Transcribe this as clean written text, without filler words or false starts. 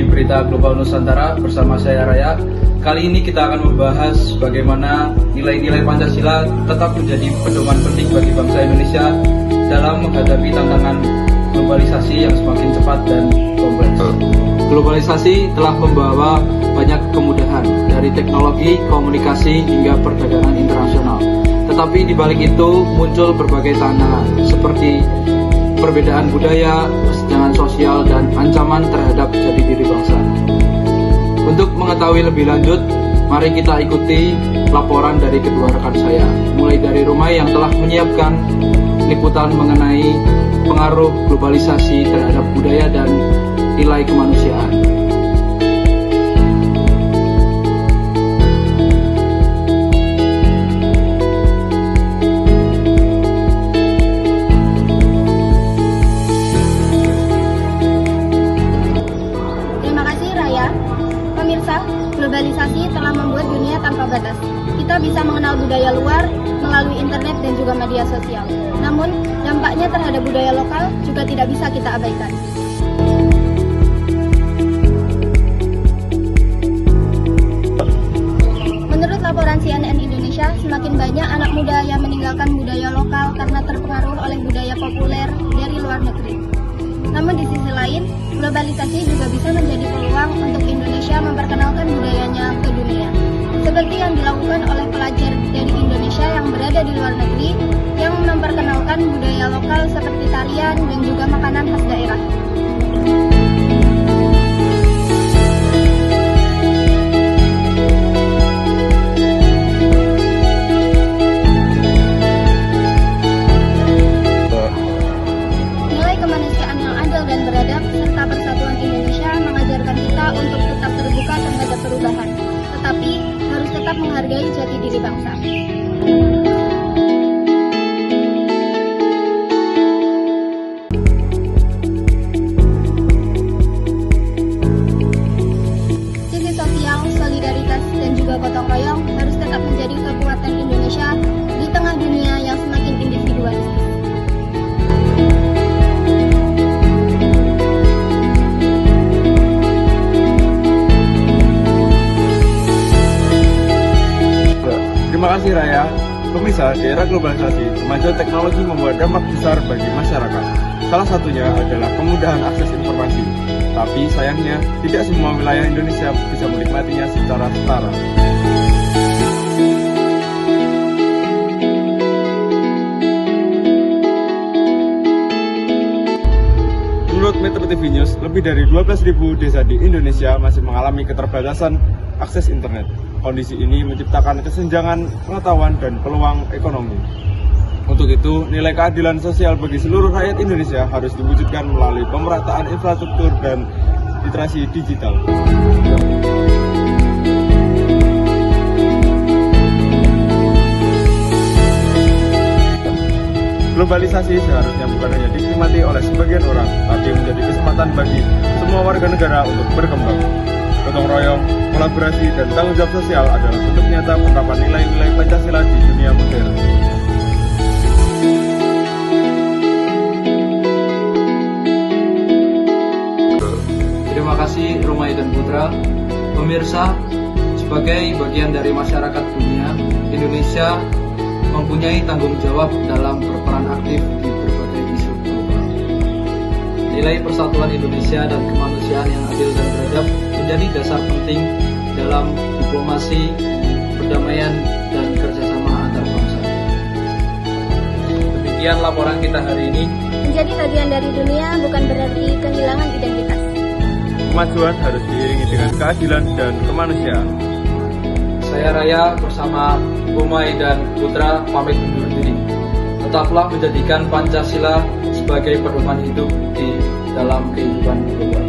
Berita Global Nusantara bersama saya Raya. Kali ini kita akan membahas bagaimana nilai-nilai Pancasila tetap menjadi pedoman penting bagi bangsa Indonesia dalam menghadapi tantangan globalisasi yang semakin cepat dan kompleks. Globalisasi telah membawa banyak kemudahan dari teknologi, komunikasi hingga perdagangan internasional. Tetapi di balik itu muncul berbagai tantangan seperti perbedaan budaya, kesenjangan sosial, dan ancaman terhadap jati diri bangsa. Untuk mengetahui lebih lanjut, mari kita ikuti laporan dari kedua rekan saya, mulai dari Rumai yang telah menyiapkan liputan mengenai pengaruh globalisasi terhadap budaya dan nilai kemanusiaan. Pemirsa, globalisasi telah membuat dunia tanpa batas. Kita bisa mengenal budaya luar melalui internet dan juga media sosial. Namun, dampaknya terhadap budaya lokal juga tidak bisa kita abaikan. Menurut laporan CNN Indonesia, semakin banyak anak muda yang meninggalkan budaya lokal karena terpengaruh oleh budaya populer dari luar negeri. Namun di sisi lain, globalisasi juga bisa menjadi peluang untuk Indonesia memperkenalkan budayanya ke dunia. Seperti yang dilakukan oleh pelajar dari Indonesia yang berada di luar negeri, yang memperkenalkan budaya lokal seperti tarian dan juga makanan khas daerah. Dan beradab serta persatuan Indonesia mengajarkan kita untuk tetap terbuka terhadap perubahan, tetapi harus tetap menghargai jati diri bangsa. Sisi sosial, solidaritas, dan juga gotong royong harus tetap menjadi kekuatan Indonesia di tengah dunia yang semakin individualistis. Terima kasih Raya. Pemirsa, di era globalisasi, kemajuan teknologi membawa dampak besar bagi masyarakat. Salah satunya adalah kemudahan akses informasi. Tapi sayangnya, tidak semua wilayah Indonesia bisa menikmatinya secara setara. Menurut Metro TV News, lebih dari 12.000 desa di Indonesia masih mengalami keterbatasan akses internet. Kondisi ini menciptakan kesenjangan pengetahuan dan peluang ekonomi. Untuk itu, nilai keadilan sosial bagi seluruh rakyat Indonesia harus diwujudkan melalui pemerataan infrastruktur dan literasi digital. Globalisasi seharusnya bukan hanya dinikmati oleh sebagian orang, tapi menjadi kesempatan bagi semua warga negara untuk berkembang. Gotong royong, kolaborasi, dan tanggung jawab sosial adalah bentuk nyata penerapan nilai-nilai Pancasila di dunia modern. Terima kasih Rumai dan Putra. Pemirsa, sebagai bagian dari masyarakat dunia, Indonesia mempunyai tanggung jawab dalam berperan aktif di berbagai isu global. Nilai persatuan Indonesia dan kemanusiaan yang adil dan beradab menjadi dasar penting dalam diplomasi, perdamaian, dan kerjasama antar bangsa. Demikian laporan kita hari ini. Menjadi bagian dari dunia bukan berarti kehilangan identitas. Kemajuan harus diiringi dengan keadilan dan kemanusiaan. Saya Raya bersama Rumai dan Putra pamit undur diri. Tetaplah menjadikan Pancasila sebagai pedoman hidup di dalam kehidupan global.